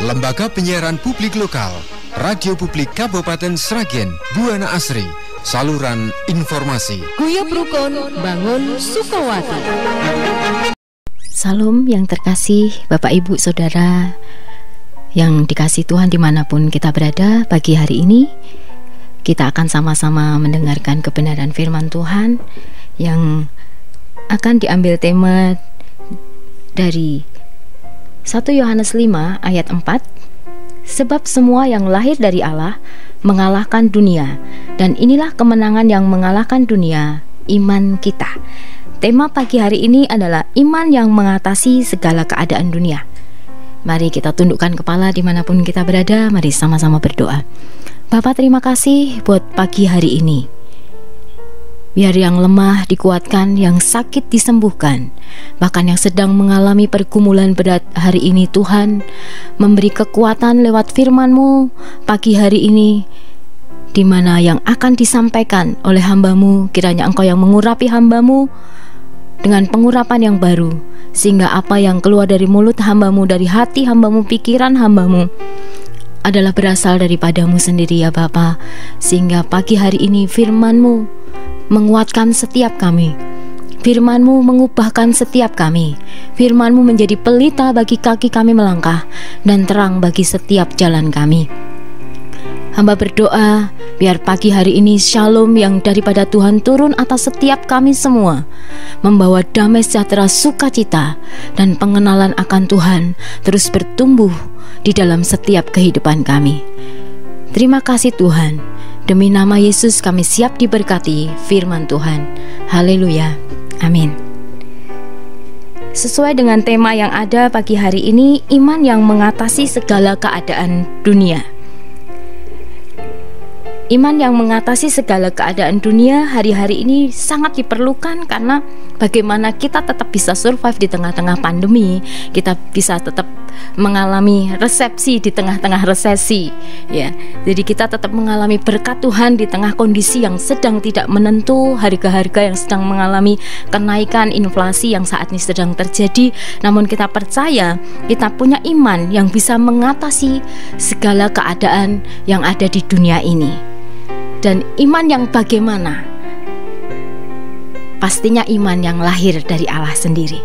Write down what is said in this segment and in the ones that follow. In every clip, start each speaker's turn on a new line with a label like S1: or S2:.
S1: Lembaga Penyiaran Publik Lokal, Radio Publik Kabupaten Sragen, Buana Asri, saluran informasi.
S2: Guyub Rukun Bangun Sukawati.
S3: Salam yang terkasih Bapak Ibu Saudara yang dikasih Tuhan dimanapun kita berada. Pagi hari ini kita akan sama-sama mendengarkan kebenaran firman Tuhan yang akan diambil tema dari 1 Yohanes 5 ayat 4. Sebab semua yang lahir dari Allah mengalahkan dunia, dan inilah kemenangan yang mengalahkan dunia, iman kita. Tema pagi hari ini adalah iman yang mengatasi segala keadaan dunia. Mari kita tundukkan kepala dimanapun kita berada. Mari sama-sama berdoa. Bapa, terima kasih buat pagi hari ini. Biar yang lemah dikuatkan, yang sakit disembuhkan, bahkan yang sedang mengalami pergumulan berat hari ini, Tuhan memberi kekuatan lewat firman-Mu pagi hari ini, di mana yang akan disampaikan oleh hamba-Mu, kiranya Engkau yang mengurapi hamba-Mu dengan pengurapan yang baru, sehingga apa yang keluar dari mulut hamba-Mu, dari hati hamba-Mu, pikiran hamba-Mu adalah berasal daripada-Mu sendiri ya Bapa, sehingga pagi hari ini firman-Mu menguatkan setiap kami. Firman-Mu mengubahkan setiap kami. Firman-Mu menjadi pelita bagi kaki kami melangkah dan terang bagi setiap jalan kami. Hamba berdoa biar pagi hari ini shalom yang daripada Tuhan turun atas setiap kami semua, membawa damai sejahtera, sukacita, dan pengenalan akan Tuhan terus bertumbuh di dalam setiap kehidupan kami. Terima kasih Tuhan. Demi nama Yesus kami siap diberkati firman Tuhan. Haleluya. Amin. Sesuai dengan tema yang ada pagi hari ini, iman yang mengatasi segala keadaan dunia. Iman yang mengatasi segala keadaan dunia hari-hari ini sangat diperlukan, karena bagaimana kita tetap bisa survive di tengah-tengah pandemi, kita bisa tetap mengalami resepsi di tengah-tengah resesi, ya. Jadi kita tetap mengalami berkat Tuhan di tengah kondisi yang sedang tidak menentu, harga-harga yang sedang mengalami kenaikan, inflasi yang saat ini sedang terjadi. Namun kita percaya kita punya iman yang bisa mengatasi segala keadaan yang ada di dunia ini. Dan iman yang bagaimana? Pastinya iman yang lahir dari Allah sendiri.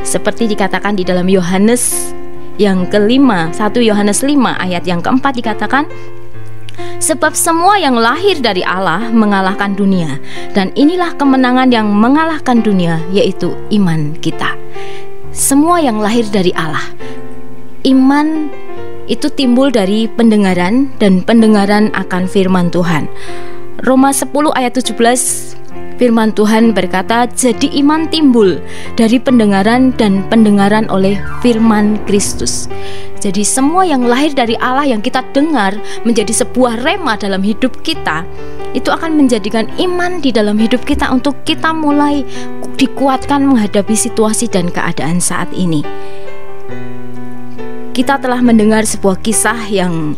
S3: Seperti dikatakan di dalam Yohanes yang kelima, 1 Yohanes 5 ayat yang keempat dikatakan, sebab semua yang lahir dari Allah mengalahkan dunia, dan inilah kemenangan yang mengalahkan dunia, yaitu iman kita. Semua yang lahir dari Allah. Iman itu timbul dari pendengaran, dan pendengaran akan firman Tuhan. Roma 10 ayat 17, firman Tuhan berkata, jadi iman timbul dari pendengaran, dan pendengaran oleh firman Kristus. Jadi semua yang lahir dari Allah yang kita dengar menjadi sebuah rema dalam hidup kita, itu akan menjadikan iman di dalam hidup kita untuk kita mulai dikuatkan menghadapi situasi dan keadaan saat ini. Kita telah mendengar sebuah kisah yang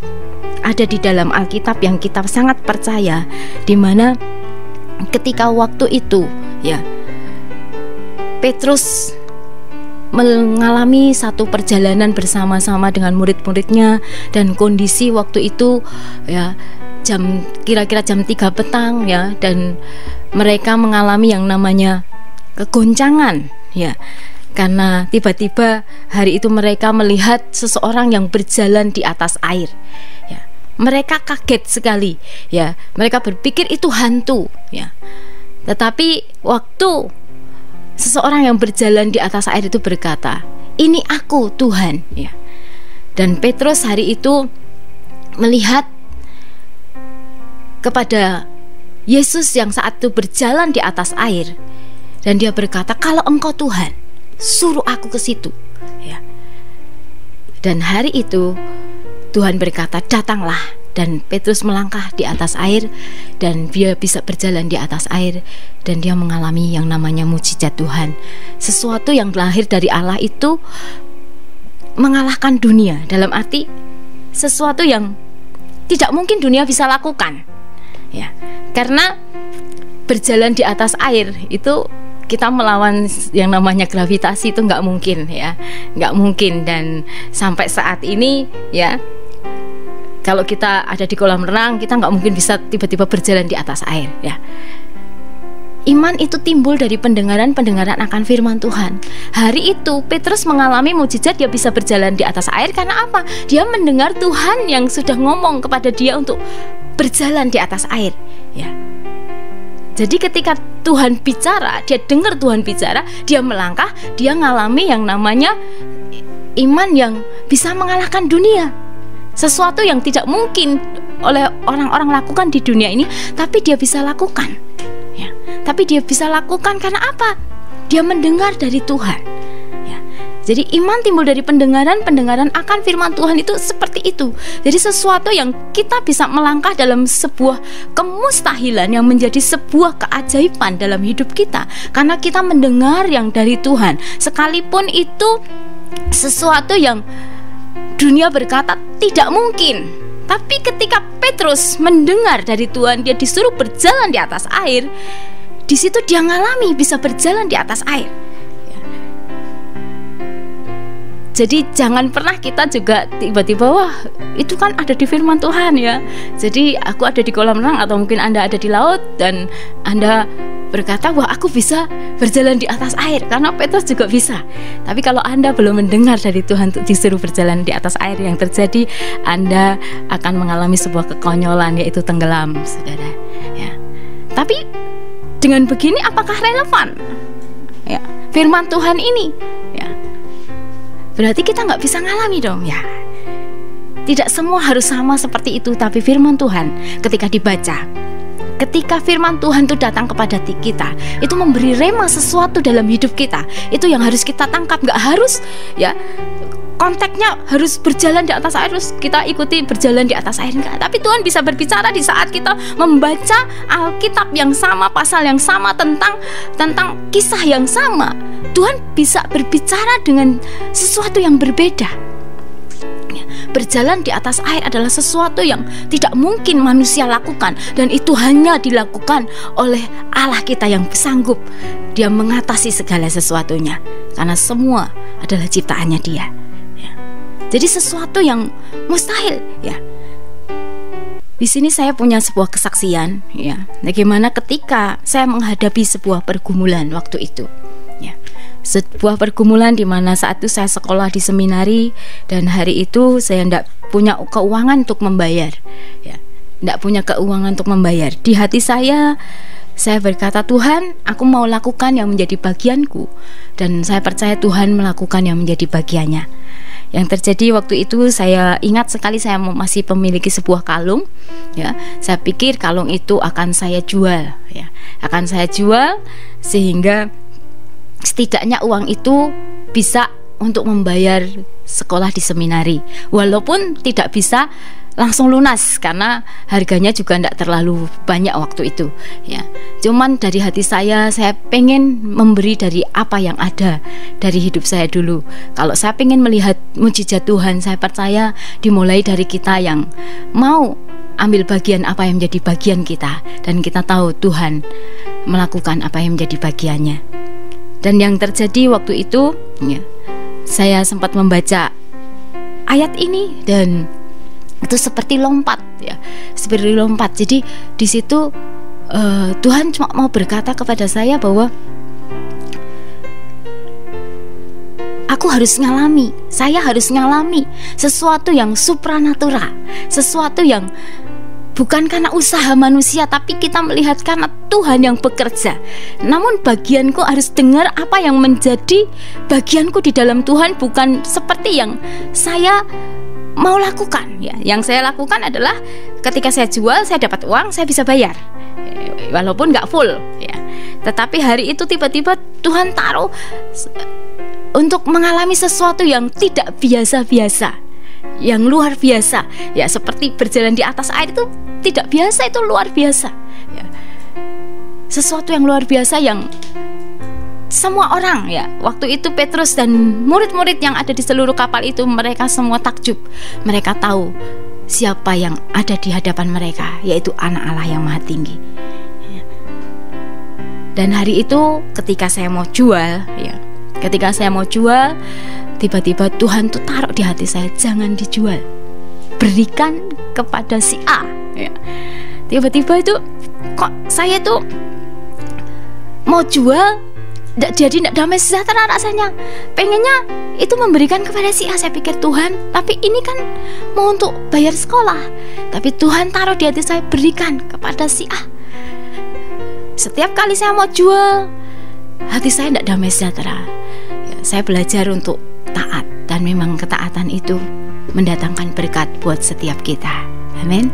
S3: ada di dalam Alkitab yang kita sangat percaya, di mana ketika waktu itu, ya, Petrus mengalami satu perjalanan bersama-sama dengan murid-muridnya, dan kondisi waktu itu, ya, kira-kira jam 3 petang, ya, dan mereka mengalami yang namanya kegoncangan, ya. Karena tiba-tiba hari itu mereka melihat seseorang yang berjalan di atas air, ya. Mereka kaget sekali, ya. Mereka berpikir itu hantu, ya. Tetapi waktu seseorang yang berjalan di atas air itu berkata, ini aku Tuhan, ya. Dan Petrus hari itu melihat kepada Yesus yang saat itu berjalan di atas air, dan dia berkata, kalau Engkau Tuhan, suruh aku ke situ, ya. Dan hari itu Tuhan berkata, datanglah. Dan Petrus melangkah di atas air, dan dia bisa berjalan di atas air, dan dia mengalami yang namanya mujizat Tuhan. Sesuatu yang lahir dari Allah itu mengalahkan dunia, dalam arti sesuatu yang tidak mungkin dunia bisa lakukan, ya. Karena berjalan di atas air itu kita melawan yang namanya gravitasi itu nggak mungkin ya, nggak mungkin. Dan sampai saat ini ya, kalau kita ada di kolam renang, kita nggak mungkin bisa tiba-tiba berjalan di atas air ya. Iman itu timbul dari pendengaran akan firman Tuhan. Hari itu Petrus mengalami mukjizat, dia bisa berjalan di atas air karena apa? Dia mendengar Tuhan yang sudah ngomong kepada dia untuk berjalan di atas air ya. Jadi ketika Tuhan bicara, dia dengar Tuhan bicara, dia melangkah, dia ngalami yang namanya iman yang bisa mengalahkan dunia. Sesuatu yang tidak mungkin oleh orang-orang lakukan di dunia ini, tapi dia bisa lakukan. Tapi dia bisa lakukan karena apa? Dia mendengar dari Tuhan ya. Jadi iman timbul dari pendengaran akan firman Tuhan, itu seperti itu. Jadi sesuatu yang kita bisa melangkah dalam sebuah kemustahilan yang menjadi sebuah keajaiban dalam hidup kita, karena kita mendengar yang dari Tuhan. Sekalipun itu sesuatu yang dunia berkata tidak mungkin, tapi ketika Petrus mendengar dari Tuhan, dia disuruh berjalan di atas air. Di situ dia ngalami bisa berjalan di atas air ya. Jadi jangan pernah kita juga tiba-tiba, wah itu kan ada di firman Tuhan ya, jadi aku ada di kolam renang, atau mungkin Anda ada di laut dan Anda berkata, wah aku bisa berjalan di atas air, karena Petrus juga bisa. Tapi kalau Anda belum mendengar dari Tuhan untuk disuruh berjalan di atas air, yang terjadi Anda akan mengalami sebuah kekonyolan, yaitu tenggelam, saudara ya. Tapi dengan begini apakah relevan ya firman Tuhan ini ya? Berarti kita nggak bisa ngalami dong ya. Tidak semua harus sama seperti itu, tapi firman Tuhan ketika dibaca, ketika firman Tuhan itu datang kepada kita, itu memberi rema sesuatu dalam hidup kita. Itu yang harus kita tangkap. Nggak harus ya konteksnya harus berjalan di atas air terus kita ikuti berjalan di atas air, enggak. Tapi Tuhan bisa berbicara di saat kita membaca Alkitab yang sama, pasal yang sama, tentang kisah yang sama. Tuhan bisa berbicara dengan sesuatu yang berbeda. Berjalan di atas air adalah sesuatu yang tidak mungkin manusia lakukan, dan itu hanya dilakukan oleh Allah kita yang sanggup. Dia mengatasi segala sesuatunya karena semua adalah ciptaannya Dia. Jadi sesuatu yang mustahil ya. Di sini saya punya sebuah kesaksian ya, bagaimana ketika saya menghadapi sebuah pergumulan waktu itu ya. Sebuah pergumulan di mana saat itu saya sekolah di seminari, dan hari itu saya tidak punya keuangan untuk membayar ya. Tidak punya keuangan untuk membayar. Di hati saya berkata, Tuhan, aku mau lakukan yang menjadi bagianku, dan saya percaya Tuhan melakukan yang menjadi bagiannya. Yang terjadi waktu itu, saya ingat sekali saya masih memiliki sebuah kalung ya. Saya pikir kalung itu akan saya jual ya. Akan saya jual sehingga setidaknya uang itu bisa untuk membayar sekolah di seminari, walaupun tidak bisa langsung lunas karena harganya juga tidak terlalu banyak waktu itu ya. Cuman dari hati saya pengen memberi dari apa yang ada dari hidup saya dulu. Kalau saya pengen melihat mujizat Tuhan, saya percaya dimulai dari kita yang mau ambil bagian apa yang menjadi bagian kita, dan kita tahu Tuhan melakukan apa yang menjadi bagiannya. Dan yang terjadi waktu itu ya, saya sempat membaca ayat ini, dan itu seperti lompat ya, seperti lompat. Jadi di situ Tuhan cuma mau berkata kepada saya bahwa saya harus ngalami sesuatu yang supranatural, sesuatu yang bukan karena usaha manusia, tapi kita melihat karena Tuhan yang bekerja. Namun bagianku harus dengar apa yang menjadi bagianku di dalam Tuhan, bukan seperti yang saya mau lakukan ya. Yang saya lakukan adalah ketika saya jual, saya dapat uang, saya bisa bayar walaupun nggak full ya. Tetapi hari itu tiba-tiba Tuhan taruh untuk mengalami sesuatu yang tidak biasa-biasa, yang luar biasa ya. Seperti berjalan di atas air itu tidak biasa, itu luar biasa ya. Sesuatu yang luar biasa yang semua orang ya, waktu itu Petrus dan murid-murid yang ada di seluruh kapal itu, mereka semua takjub. Mereka tahu siapa yang ada di hadapan mereka, yaitu Anak Allah yang Maha Tinggi. Dan hari itu ketika saya mau jual, ya, tiba-tiba Tuhan tuh taruh di hati saya, jangan dijual, berikan kepada si A, ya. Tiba-tiba itu kok saya tuh mau jual, jadi tidak damai sejahtera rasanya. Pengennya itu memberikan kepada si A. Saya pikir, Tuhan, tapi ini kan mau untuk bayar sekolah. Tapi Tuhan taruh di hati saya, berikan kepada si A. Setiap kali saya mau jual, hati saya tidak damai sejahtera. Ya, saya belajar untuk taat, dan memang ketaatan itu mendatangkan berkat buat setiap kita. Amin.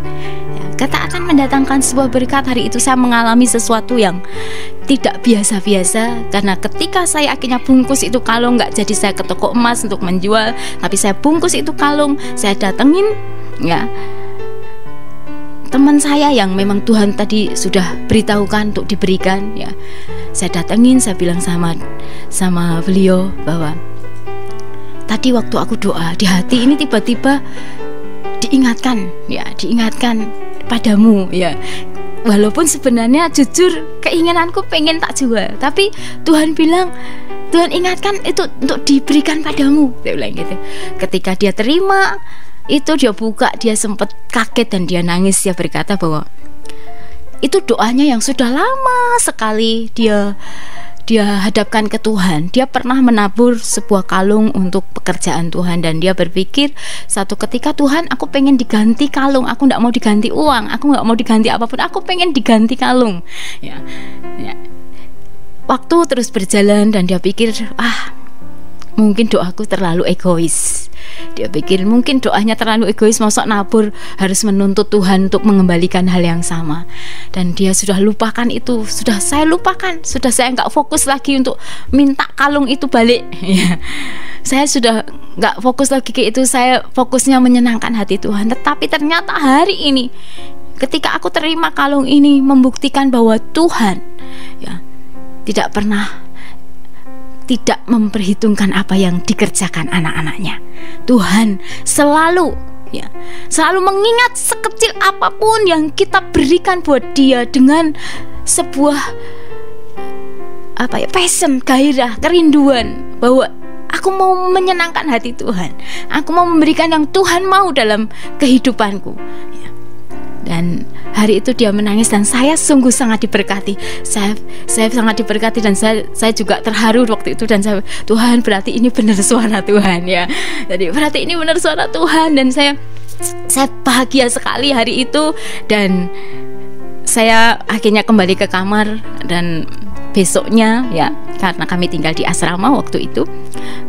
S3: Ya, ketaatan mendatangkan sebuah berkat. Hari itu saya mengalami sesuatu yang tidak biasa-biasa, karena ketika saya akhirnya bungkus itu kalung, nggak jadi saya ke toko emas untuk menjual, tapi saya bungkus itu kalung, saya datengin, ya, teman saya yang memang Tuhan tadi sudah beritahukan untuk diberikan, ya. Saya datengin, saya bilang sama beliau bahwa tadi waktu aku doa, di hati ini tiba-tiba diingatkan padamu, ya. Walaupun sebenarnya jujur keinginanku pengen tak jual, tapi Tuhan bilang, Tuhan ingatkan itu untuk diberikan padamu, dia bilang gitu. Ketika dia terima itu, dia buka, dia sempat kaget dan dia nangis. Dia berkata bahwa itu doanya yang sudah lama sekali dia hadapkan ke Tuhan. Dia pernah menabur sebuah kalung untuk pekerjaan Tuhan, dan dia berpikir satu ketika, Tuhan, aku pengen diganti kalung, aku tidak mau diganti uang, aku tidak mau diganti apapun, aku pengen diganti kalung, ya. Waktu terus berjalan dan dia pikir, mungkin doaku terlalu egois. Dia pikir mungkin doanya terlalu egois, masuk nabur harus menuntut Tuhan untuk mengembalikan hal yang sama. Dan dia sudah lupakan itu, sudah saya lupakan, sudah saya nggak fokus lagi untuk minta kalung itu balik. Saya sudah nggak fokus lagi ke itu, saya fokusnya menyenangkan hati Tuhan. Tetapi ternyata hari ini ketika aku terima kalung ini, membuktikan bahwa Tuhan, ya, tidak memperhitungkan apa yang dikerjakan anak-anaknya. Tuhan selalu mengingat sekecil apapun yang kita berikan buat dia dengan sebuah passion, gairah, kerinduan bahwa aku mau menyenangkan hati Tuhan, aku mau memberikan yang Tuhan mau dalam kehidupanku. Dan hari itu dia menangis dan saya sungguh sangat diberkati. Saya sangat diberkati dan saya juga terharu waktu itu, dan Tuhan, berarti ini benar suara Tuhan, ya. Jadi berarti ini benar suara Tuhan, dan saya bahagia sekali hari itu. Dan saya akhirnya kembali ke kamar, dan besoknya, ya, karena kami tinggal di asrama waktu itu,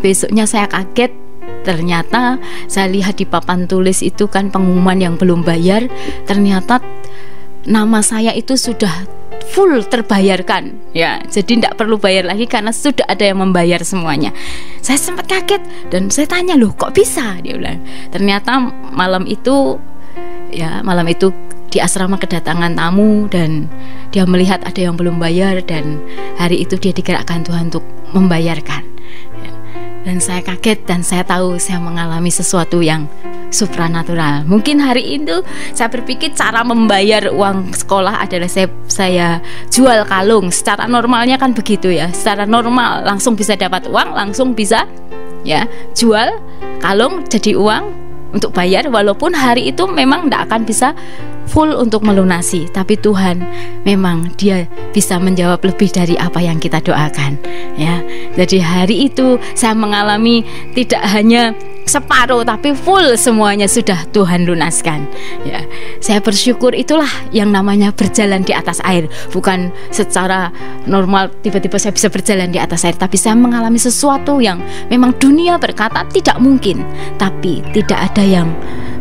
S3: besoknya saya kaget. Ternyata saya lihat di papan tulis itu kan pengumuman yang belum bayar. Ternyata nama saya itu sudah full terbayarkan, ya. Jadi tidak perlu bayar lagi karena sudah ada yang membayar semuanya. Saya sempat kaget dan saya tanya, loh kok bisa? Dia bilang, ternyata malam itu di asrama kedatangan tamu dan dia melihat ada yang belum bayar, dan hari itu dia digerakkan Tuhan untuk membayarkan. Dan saya kaget dan saya tahu saya mengalami sesuatu yang supranatural. Mungkin hari itu saya berpikir cara membayar uang sekolah adalah saya jual kalung. Secara normalnya kan begitu, ya. Secara normal langsung bisa dapat uang, langsung bisa, ya, jual kalung jadi uang untuk bayar. Walaupun hari itu memang tidak akan bisa full untuk melunasi, tapi Tuhan memang dia bisa menjawab lebih dari apa yang kita doakan, ya. Jadi hari itu saya mengalami tidak hanya separuh tapi full, semuanya sudah Tuhan lunaskan, ya. Saya bersyukur, itulah yang namanya berjalan di atas air. Bukan secara normal tiba-tiba saya bisa berjalan di atas air, tapi saya mengalami sesuatu yang memang dunia berkata tidak mungkin, tapi tidak ada yang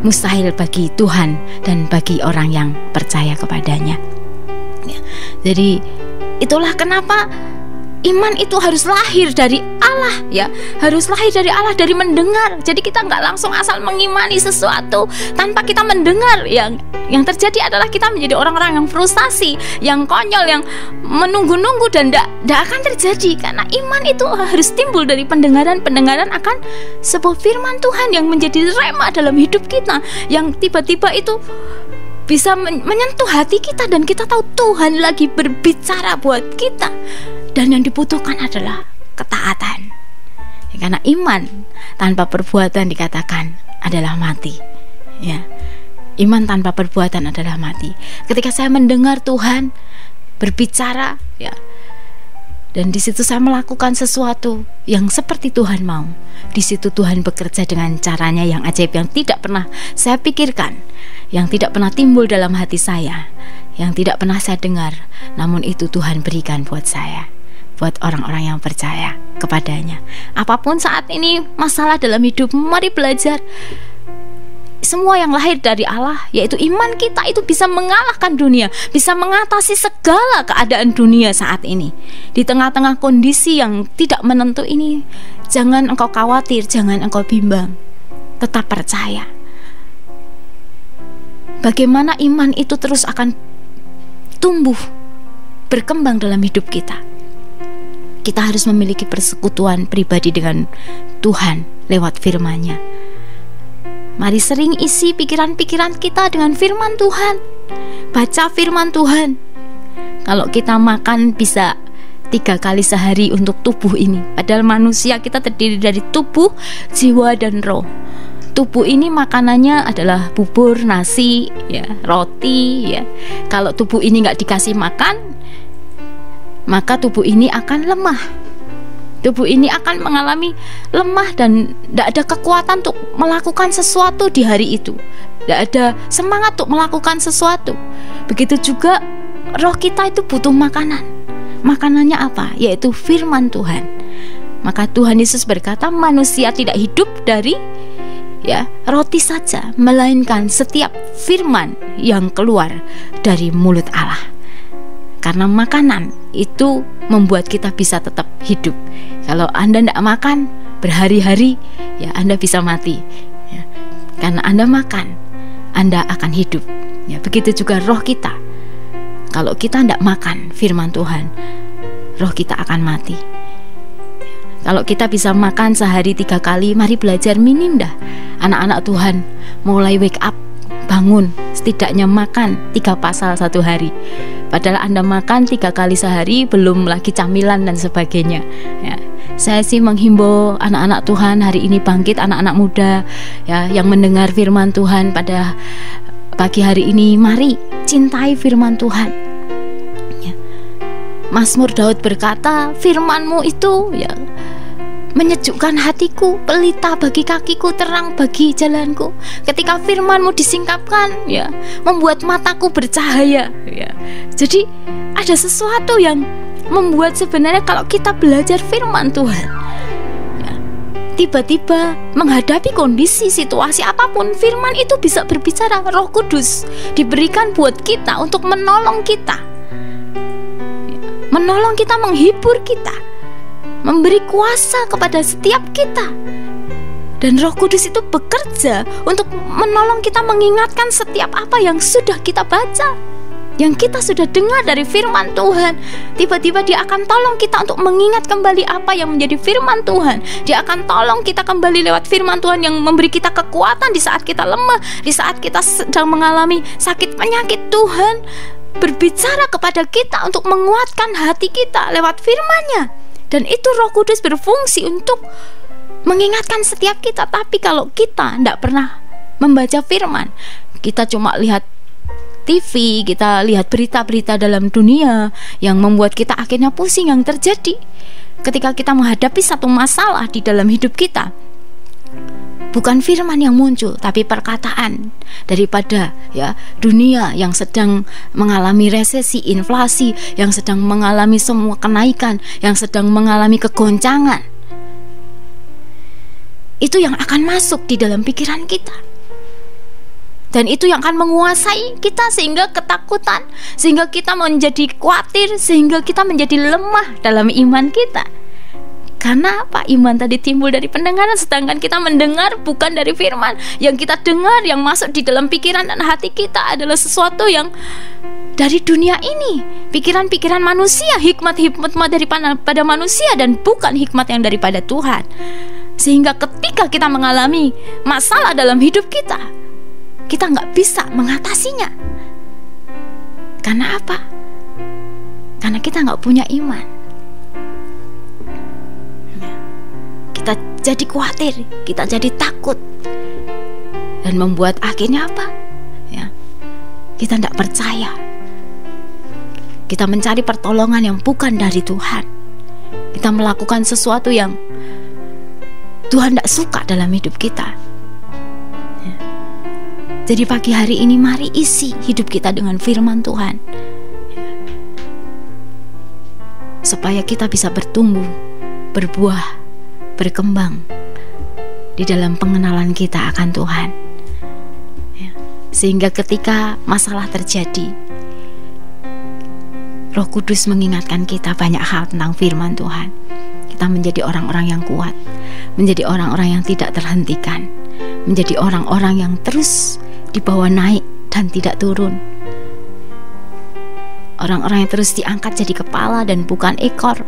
S3: mustahil bagi Tuhan dan bagi orang yang percaya kepadanya, ya. Jadi itulah kenapa iman itu harus lahir dari Allah, ya. Harus lahir dari Allah, dari mendengar. Jadi kita nggak langsung asal mengimani sesuatu tanpa kita mendengar. Yang terjadi adalah kita menjadi orang-orang yang frustasi, yang konyol, yang menunggu-nunggu, dan tidak akan terjadi. Karena iman itu harus timbul dari pendengaran akan sebuah firman Tuhan yang menjadi rema dalam hidup kita, yang tiba-tiba itu bisa menyentuh hati kita, dan kita tahu Tuhan lagi berbicara buat kita, dan yang dibutuhkan adalah ketaatan. Karena iman tanpa perbuatan dikatakan adalah mati. Ya, iman tanpa perbuatan adalah mati. Ketika saya mendengar Tuhan berbicara, ya, dan di situ saya melakukan sesuatu yang seperti Tuhan mau, di situ Tuhan bekerja dengan caranya yang ajaib, yang tidak pernah saya pikirkan, yang tidak pernah timbul dalam hati saya, yang tidak pernah saya dengar, namun itu Tuhan berikan buat saya, buat orang-orang yang percaya kepadanya. Apapun saat ini masalah dalam hidup, mari belajar. Semua yang lahir dari Allah, yaitu iman kita, itu bisa mengalahkan dunia, bisa mengatasi segala keadaan dunia saat ini. Di tengah-tengah kondisi yang tidak menentu ini, jangan engkau khawatir, jangan engkau bimbang, tetap percaya. Bagaimana iman itu terus akan tumbuh, berkembang dalam hidup kita. Kita harus memiliki persekutuan pribadi dengan Tuhan lewat firman-Nya. Mari sering isi pikiran-pikiran kita dengan firman Tuhan. Baca firman Tuhan. Kalau kita makan bisa 3 kali sehari untuk tubuh ini, padahal manusia kita terdiri dari tubuh, jiwa, dan roh. Tubuh ini makanannya adalah bubur, nasi, ya, roti, ya. Kalau tubuh ini nggak dikasih makan, maka tubuh ini akan lemah. Tubuh ini akan mengalami lemah dan tidak ada kekuatan untuk melakukan sesuatu di hari itu. Tidak ada semangat untuk melakukan sesuatu. Begitu juga roh kita itu butuh makanan. Makanannya apa? Yaitu firman Tuhan. Maka Tuhan Yesus berkata, manusia tidak hidup dari roti saja, melainkan setiap firman yang keluar dari mulut Allah. Karena makanan itu membuat kita bisa tetap hidup. Kalau Anda tidak makan berhari-hari, ya Anda bisa mati. Ya. Karena Anda makan, Anda akan hidup. Ya, begitu juga roh kita. Kalau kita tidak makan firman Tuhan, roh kita akan mati. Kalau kita bisa makan sehari 3 kali, mari belajar minim dah. Anak-anak Tuhan mulai wake up, bangun, setidaknya makan 3 pasal 1 hari. Padahal Anda makan 3 kali sehari, belum lagi camilan dan sebagainya. Ya, saya sih menghimbau anak-anak Tuhan hari ini bangkit, anak-anak muda ya yang mendengar firman Tuhan pada pagi hari ini, mari cintai firman Tuhan. Ya. Mazmur Daud berkata, firman-Mu itu ya menyejukkan hatiku, pelita bagi kakiku, terang bagi jalanku. Ketika firman-Mu disingkapkan, ya, membuat mataku bercahaya, ya. Jadi ada sesuatu yang membuat sebenarnya kalau kita belajar firman Tuhan, ya, tiba-tiba menghadapi kondisi situasi apapun, firman itu bisa berbicara. Roh Kudus diberikan buat kita untuk menolong kita, ya, menolong kita, menghibur kita, memberi kuasa kepada setiap kita. Dan Roh Kudus itu bekerja untuk menolong kita, mengingatkan setiap apa yang sudah kita baca, yang kita sudah dengar dari firman Tuhan. Tiba-tiba Dia akan tolong kita untuk mengingat kembali apa yang menjadi firman Tuhan. Dia akan tolong kita kembali lewat firman Tuhan yang memberi kita kekuatan di saat kita lemah, di saat kita sedang mengalami sakit penyakit. Tuhan berbicara kepada kita untuk menguatkan hati kita lewat firman-Nya. Dan itu Roh Kudus berfungsi untuk mengingatkan setiap kita. Tapi kalau kita tidak pernah membaca firman, kita cuma lihat TV, kita lihat berita-berita dalam dunia yang membuat kita akhirnya pusing. Yang terjadi ketika kita menghadapi satu masalah di dalam hidup kita, bukan firman yang muncul, tapi perkataan daripada dunia yang sedang mengalami resesi, inflasi, yang sedang mengalami semua kenaikan, yang sedang mengalami kegoncangan. Itu yang akan masuk di dalam pikiran kita. Dan itu yang akan menguasai kita sehingga ketakutan, sehingga kita menjadi khawatir, sehingga kita menjadi lemah dalam iman kita. Karena apa? Iman tadi timbul dari pendengaran, sedangkan kita mendengar bukan dari firman. Yang kita dengar, yang masuk di dalam pikiran dan hati kita adalah sesuatu yang dari dunia ini, pikiran-pikiran manusia, hikmat-hikmat daripada manusia, dan bukan hikmat yang daripada Tuhan. Sehingga ketika kita mengalami masalah dalam hidup kita, kita nggak bisa mengatasinya. Karena apa? Karena kita nggak punya iman. Kita jadi khawatir, kita jadi takut, dan membuat akhirnya apa? Ya, kita tidak percaya. Kita mencari pertolongan yang bukan dari Tuhan. Kita melakukan sesuatu yang Tuhan tidak suka dalam hidup kita. Ya. Jadi pagi hari ini mari isi hidup kita dengan firman Tuhan, ya. Supaya kita bisa bertumbuh, berbuah, berkembang di dalam pengenalan kita akan Tuhan, ya. Sehingga ketika masalah terjadi, Roh Kudus mengingatkan kita banyak hal tentang firman Tuhan. Kita menjadi orang-orang yang kuat, menjadi orang-orang yang tidak terhentikan, menjadi orang-orang yang terus dibawa naik dan tidak turun, orang-orang yang terus diangkat jadi kepala dan bukan ekor,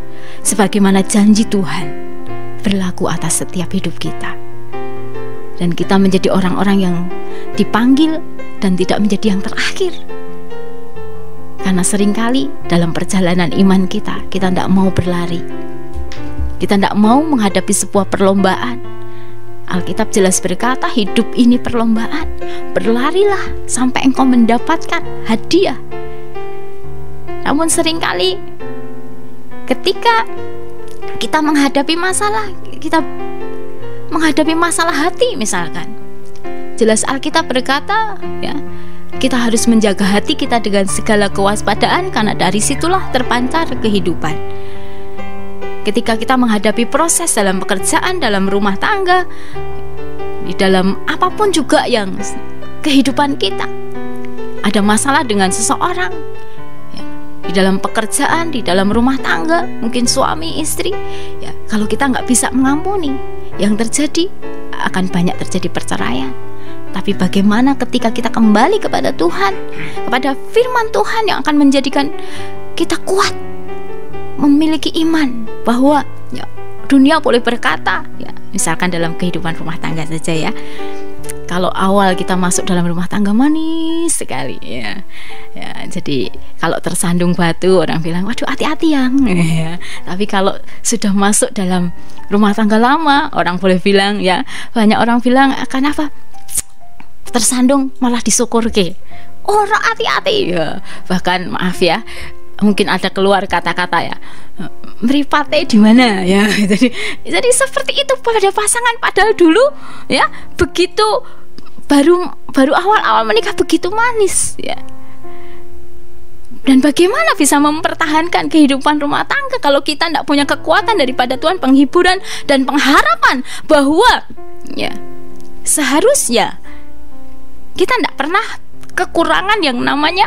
S3: sebagaimana janji Tuhan berlaku atas setiap hidup kita. Dan kita menjadi orang-orang yang dipanggil dan tidak menjadi yang terakhir. Karena seringkali dalam perjalanan iman kita tidak mau berlari, kita tidak mau menghadapi sebuah perlombaan. Alkitab jelas berkata, hidup ini perlombaan, berlarilah sampai engkau mendapatkan hadiah. Namun seringkali ketika kita menghadapi masalah, kita menghadapi masalah hati misalkan, jelas Alkitab berkata, ya, kita harus menjaga hati kita dengan segala kewaspadaan, karena dari situlah terpancar kehidupan. Ketika kita menghadapi proses dalam pekerjaan, dalam rumah tangga, di dalam apapun juga yang kehidupan kita, ada masalah dengan seseorang, ya, di dalam pekerjaan, di dalam rumah tangga, mungkin suami, istri, ya, kalau kita nggak bisa mengampuni, yang terjadi akan banyak terjadi perceraian. Tapi bagaimana ketika kita kembali kepada Tuhan, kepada firman Tuhan yang akan menjadikan kita kuat, memiliki iman bahwa, ya, dunia boleh berkata, ya, misalkan dalam kehidupan rumah tangga saja, ya, kalau awal kita masuk dalam rumah tangga manis sekali, ya, ya, jadi kalau tersandung batu orang bilang, waduh hati-hati yang, ya. Tapi kalau sudah masuk dalam rumah tangga lama, orang boleh bilang, ya, banyak orang bilang akan apa? Tersandung malah disyukur ke, orang hati-hati, ya. Bahkan maaf ya, mungkin ada keluar kata-kata, ya, meripate di mana, ya. Jadi seperti itu pada pasangan, padahal dulu, ya, begitu baru awal-awal menikah begitu manis, ya. Dan bagaimana bisa mempertahankan kehidupan rumah tangga kalau kita tidak punya kekuatan daripada Tuhan, penghiburan dan pengharapan bahwa, ya, seharusnya kita tidak pernah kekurangan yang namanya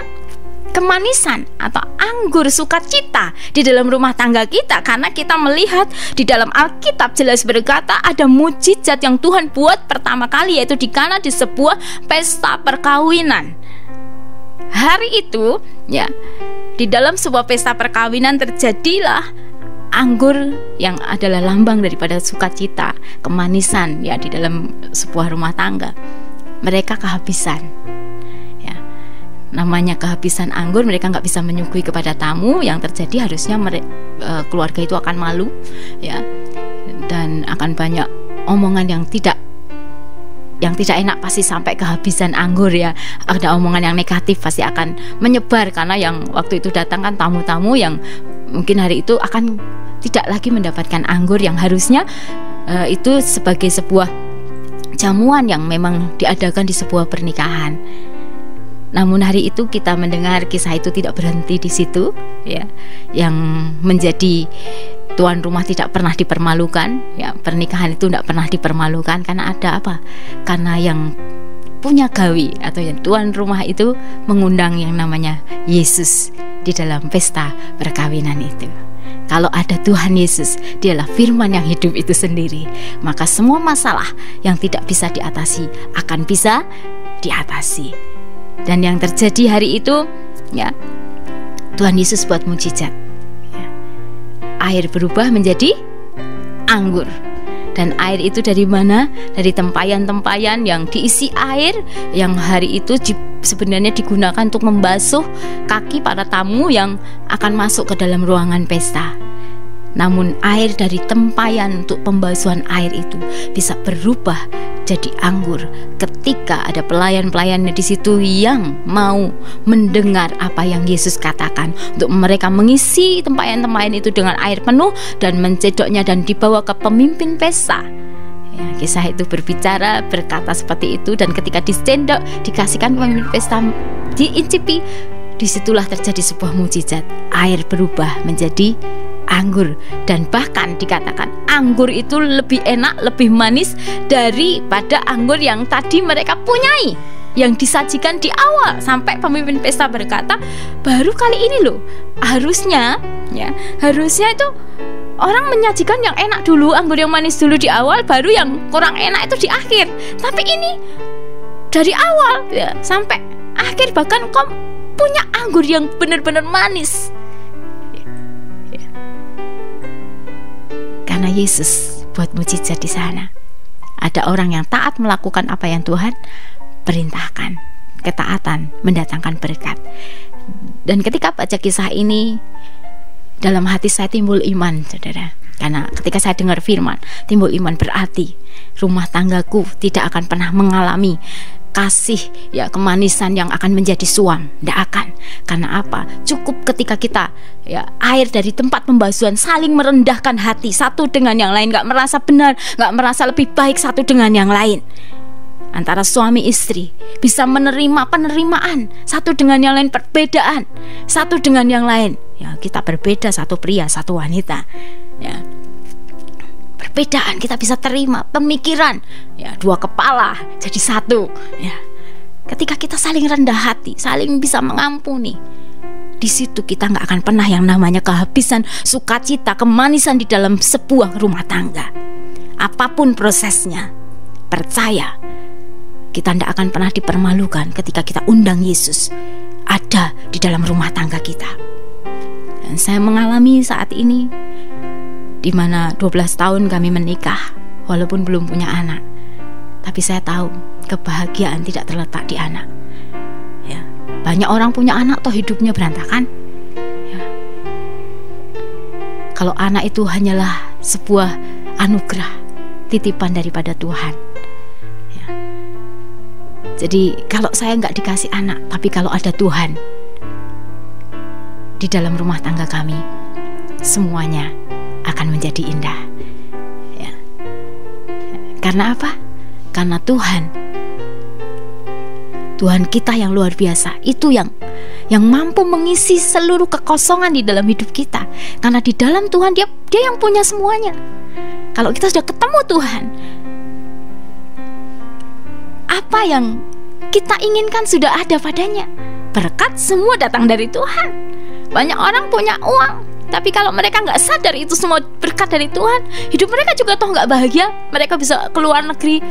S3: kemanisan atau anggur sukacita di dalam rumah tangga kita, karena kita melihat di dalam Alkitab jelas berkata ada mujizat yang Tuhan buat pertama kali, yaitu di Kana, di sebuah pesta perkawinan. Hari itu, ya, di dalam sebuah pesta perkawinan terjadilah anggur yang adalah lambang daripada sukacita, kemanisan, ya, di dalam sebuah rumah tangga. Mereka kehabisan, ya, namanya kehabisan anggur, mereka nggak bisa menyuguhi kepada tamu. Yang terjadi harusnya keluarga itu akan malu, ya, dan akan banyak omongan yang tidak enak, pasti sampai kehabisan anggur, ya. Ada omongan yang negatif pasti akan menyebar, karena yang waktu itu datang kan tamu-tamu yang mungkin hari itu akan tidak lagi mendapatkan anggur yang harusnya itu sebagai sebuah jamuan yang memang diadakan di sebuah pernikahan. Namun hari itu kita mendengar kisah itu tidak berhenti di situ, ya, yang menjadi tuan rumah tidak pernah dipermalukan, ya, pernikahan itu tidak pernah dipermalukan, karena ada apa? Karena yang punya gawi atau yang tuan rumah itu mengundang yang namanya Yesus di dalam pesta perkawinan itu. Kalau ada Tuhan Yesus, dialah firman yang hidup itu sendiri, maka semua masalah yang tidak bisa diatasi akan bisa diatasi. Dan yang terjadi hari itu, ya, Tuhan Yesus buat mujizat, ya. Air berubah menjadi anggur. Dan air itu dari mana? Dari tempayan-tempayan yang diisi air, yang hari itu sebenarnya digunakan untuk membasuh kaki para tamu yang akan masuk ke dalam ruangan pesta. Namun air dari tempayan untuk pembasuhan air itu bisa berubah jadi anggur ketika ada pelayan-pelayannya di situ yang mau mendengar apa yang Yesus katakan, untuk mereka mengisi tempayan-tempayan itu dengan air penuh dan mencedoknya dan dibawa ke pemimpin pesta. Ya, kisah itu berkata seperti itu, dan ketika disendok dikasihkan pemimpin pesta, diincipi, disitulah terjadi sebuah mujizat. Air berubah menjadi anggur, dan bahkan dikatakan anggur itu lebih enak, lebih manis daripada anggur yang tadi mereka punyai, yang disajikan di awal. Sampai pemimpin pesta berkata, baru kali ini loh, harusnya itu orang menyajikan yang enak dulu, anggur yang manis dulu di awal, baru yang kurang enak itu di akhir. Tapi ini dari awal ya sampai akhir, bahkan kau punya anggur yang benar-benar manis. Karena Yesus buat mujizat di sana. Ada orang yang taat melakukan apa yang Tuhan perintahkan. Ketaatan mendatangkan berkat. Dan ketika baca kisah ini, dalam hati saya timbul iman, saudara. Karena ketika saya dengar firman, timbul iman, berarti rumah tanggaku tidak akan pernah mengalami kasih kemanisan yang akan menjadi suam. Tidak akan. Karena apa? Cukup ketika kita air dari tempat pembasuhan saling merendahkan hati satu dengan yang lain, gak merasa benar, gak merasa lebih baik satu dengan yang lain. Antara suami istri bisa menerima penerimaan satu dengan yang lain, perbedaan satu dengan yang lain. Ya, kita berbeda, satu pria, satu wanita. Ya, perbedaan kita bisa terima, pemikiran dua kepala jadi satu. Ya, ketika kita saling rendah hati, saling bisa mengampuni, di situ kita nggak akan pernah yang namanya kehabisan sukacita, kemanisan di dalam sebuah rumah tangga. Apapun prosesnya, percaya kita tidak akan pernah dipermalukan ketika kita undang Yesus ada di dalam rumah tangga kita. Dan saya mengalami saat ini, di mana 12 tahun kami menikah, walaupun belum punya anak, tapi saya tahu kebahagiaan tidak terletak di anak. Ya, banyak orang punya anak toh hidupnya berantakan. Ya. Kalau anak itu hanyalah sebuah anugerah, titipan daripada Tuhan. Ya. Jadi kalau saya nggak dikasih anak, tapi kalau ada Tuhan di dalam rumah tangga kami, semuanya akan menjadi indah. Ya. Karena apa? Karena Tuhan kita yang luar biasa, itu yang mampu mengisi seluruh kekosongan di dalam hidup kita. Karena di dalam Tuhan dia yang punya semuanya. Kalau kita sudah ketemu Tuhan, apa yang kita inginkan sudah ada padanya. Berkat semua datang dari Tuhan. Banyak orang punya uang, tapi kalau mereka nggak sadar itu semua berkat dari Tuhan, hidup mereka juga toh nggak bahagia. Mereka bisa keluar negeri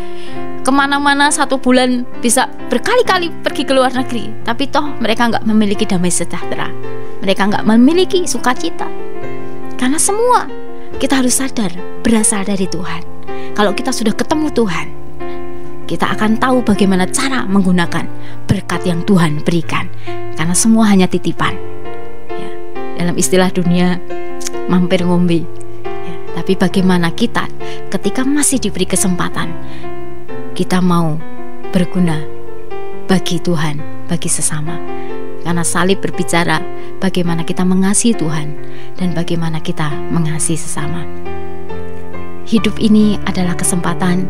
S3: kemana-mana, 1 bulan bisa berkali-kali pergi ke luar negeri, tapi toh mereka nggak memiliki damai sejahtera. Mereka nggak memiliki sukacita. Karena semua kita harus sadar berasal dari Tuhan. Kalau kita sudah ketemu Tuhan, kita akan tahu bagaimana cara menggunakan berkat yang Tuhan berikan. Karena semua hanya titipan. Ya, dalam istilah dunia, mampir ngombe. Ya, tapi bagaimana kita ketika masih diberi kesempatan, kita mau berguna bagi Tuhan, bagi sesama. Karena salib berbicara bagaimana kita mengasihi Tuhan dan bagaimana kita mengasihi sesama. Hidup ini adalah kesempatan.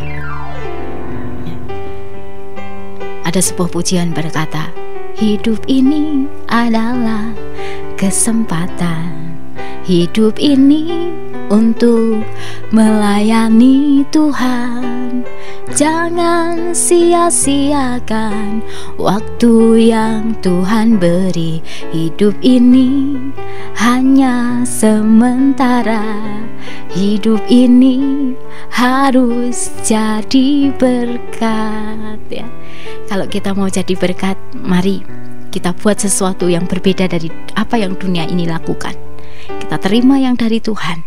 S3: Ada sebuah pujian berkata, hidup ini adalah kesempatan. Hidup ini untuk melayani Tuhan. Jangan sia-siakan waktu yang Tuhan beri. Hidup ini hanya sementara. Hidup ini harus jadi berkat. Ya. Kalau kita mau jadi berkat, mari kita buat sesuatu yang berbeda dari apa yang dunia ini lakukan. Kita terima yang dari Tuhan,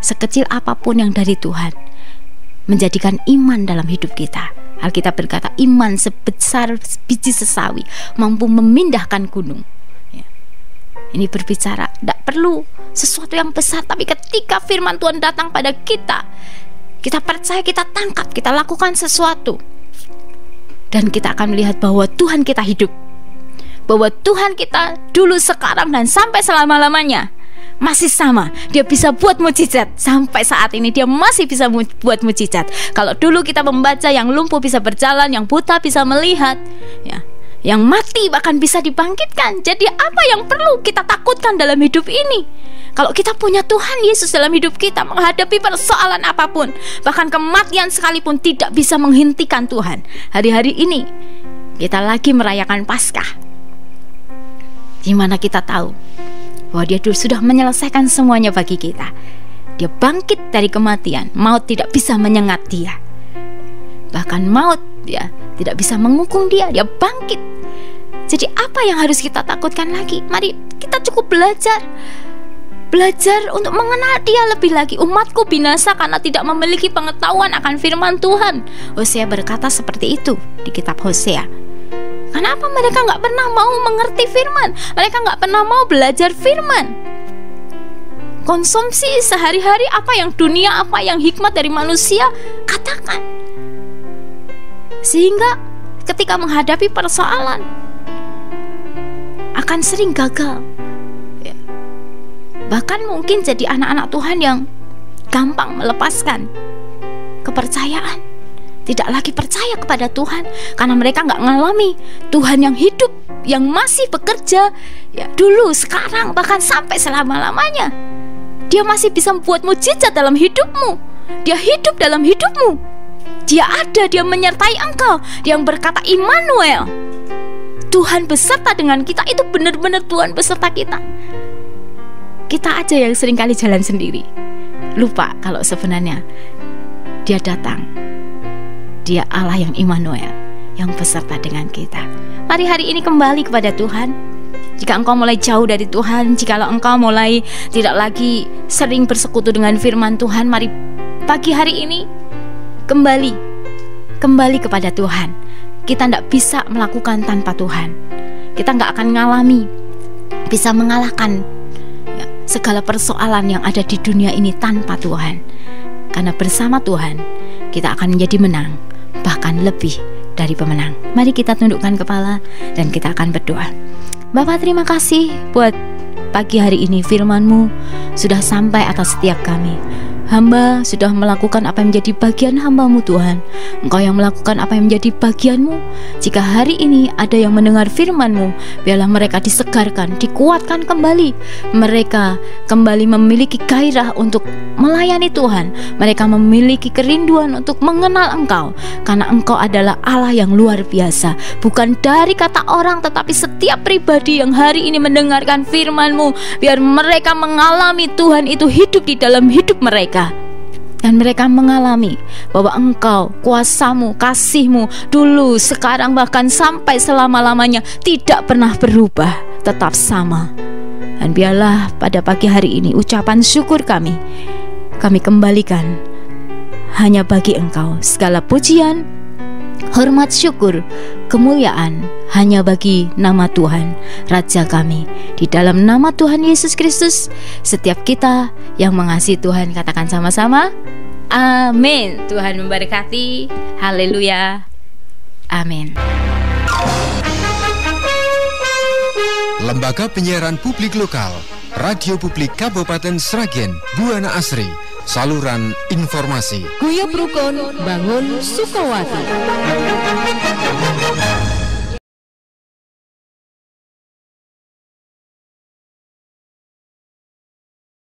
S3: sekecil apapun yang dari Tuhan. menjadikan iman dalam hidup kita. Alkitab berkata iman sebesar biji sesawi mampu memindahkan gunung. Ya. Ini berbicara tidak perlu sesuatu yang besar, tapi ketika firman Tuhan datang pada kita, kita percaya, kita tangkap, kita lakukan sesuatu, dan kita akan melihat bahwa Tuhan kita hidup, bahwa Tuhan kita dulu, sekarang, dan sampai selama-lamanya masih sama. Dia bisa buat mukjizat. Sampai saat ini dia masih bisa buat mukjizat. Kalau dulu kita membaca yang lumpuh bisa berjalan, yang buta bisa melihat, ya, yang mati bahkan bisa dibangkitkan. Jadi apa yang perlu kita takutkan dalam hidup ini? Kalau kita punya Tuhan Yesus dalam hidup kita, menghadapi persoalan apapun, bahkan kematian sekalipun tidak bisa menghentikan Tuhan. Hari-hari ini kita lagi merayakan Paskah, di mana kita tahu bahwa Dia sudah menyelesaikan semuanya bagi kita. Dia bangkit dari kematian. Maut tidak bisa menyengat Dia. Bahkan maut ya tidak bisa menghukum Dia. Dia bangkit. Jadi apa yang harus kita takutkan lagi? Mari kita cukup belajar untuk mengenal Dia lebih lagi. Umatku binasa karena tidak memiliki pengetahuan akan firman Tuhan. Hosea berkata seperti itu di kitab Hosea. Kenapa mereka gak pernah mau mengerti firman? Mereka gak pernah mau belajar firman. Konsumsi sehari-hari apa yang dunia, apa yang hikmat dari manusia katakan. Sehingga ketika menghadapi persoalan akan sering gagal ya. Bahkan mungkin jadi anak-anak Tuhan yang gampang melepaskan kepercayaan, tidak lagi percaya kepada Tuhan karena mereka gak ngalami Tuhan yang hidup, yang masih bekerja ya, dulu, sekarang, bahkan sampai selama-lamanya. Dia masih bisa membuat mukjizat dalam hidupmu. Dia hidup dalam hidupmu. Dia ada, Dia menyertai engkau. Dia yang berkata Immanuel, Tuhan beserta dengan kita. Itu benar-benar Tuhan beserta kita. Kita aja yang seringkali jalan sendiri, lupa kalau sebenarnya Dia datang. Dia Allah yang Immanuel, yang beserta dengan kita. Mari hari ini kembali kepada Tuhan. Jika engkau mulai jauh dari Tuhan, jikalau engkau mulai tidak lagi sering bersekutu dengan firman Tuhan, mari pagi hari ini kembali kepada Tuhan. Kita tidak bisa melakukan tanpa Tuhan. Kita tidak akan mengalami, bisa mengalahkan ya, segala persoalan yang ada di dunia ini tanpa Tuhan. Karena bersama Tuhan kita akan menjadi menang, bahkan lebih dari pemenang. Mari kita tundukkan kepala dan kita akan berdoa. Bapa, terima kasih buat pagi hari ini firman-Mu sudah sampai atas setiap kami. Hamba sudah melakukan apa yang menjadi bagian hamba-Mu Tuhan. Engkau yang melakukan apa yang menjadi bagian-Mu. Jika hari ini ada yang mendengar firman-Mu, biarlah mereka disegarkan, dikuatkan kembali. Mereka kembali memiliki gairah untuk melayani Tuhan. Mereka memiliki kerinduan untuk mengenal Engkau, karena Engkau adalah Allah yang luar biasa. Bukan dari kata orang, tetapi setiap pribadi yang hari ini mendengarkan firman-Mu, biar mereka mengalami Tuhan itu hidup di dalam hidup mereka. Dan mereka mengalami bahwa Engkau, kuasa-Mu, kasih-Mu dulu, sekarang, bahkan sampai selama-lamanya tidak pernah berubah, tetap sama. Dan biarlah pada pagi hari ini ucapan syukur kami kembalikan hanya bagi Engkau. Segala pujian, hormat, syukur, kemuliaan hanya bagi nama Tuhan, Raja kami. Di dalam nama Tuhan Yesus Kristus, setiap kita yang mengasihi Tuhan katakan sama-sama, amin. Tuhan memberkati. Haleluya. Amin.
S1: Lembaga Penyiaran Publik Lokal, Radio Publik Kabupaten Sragen, Buana Asri, saluran informasi.
S2: Guyub Rukun Bangun Sukowati.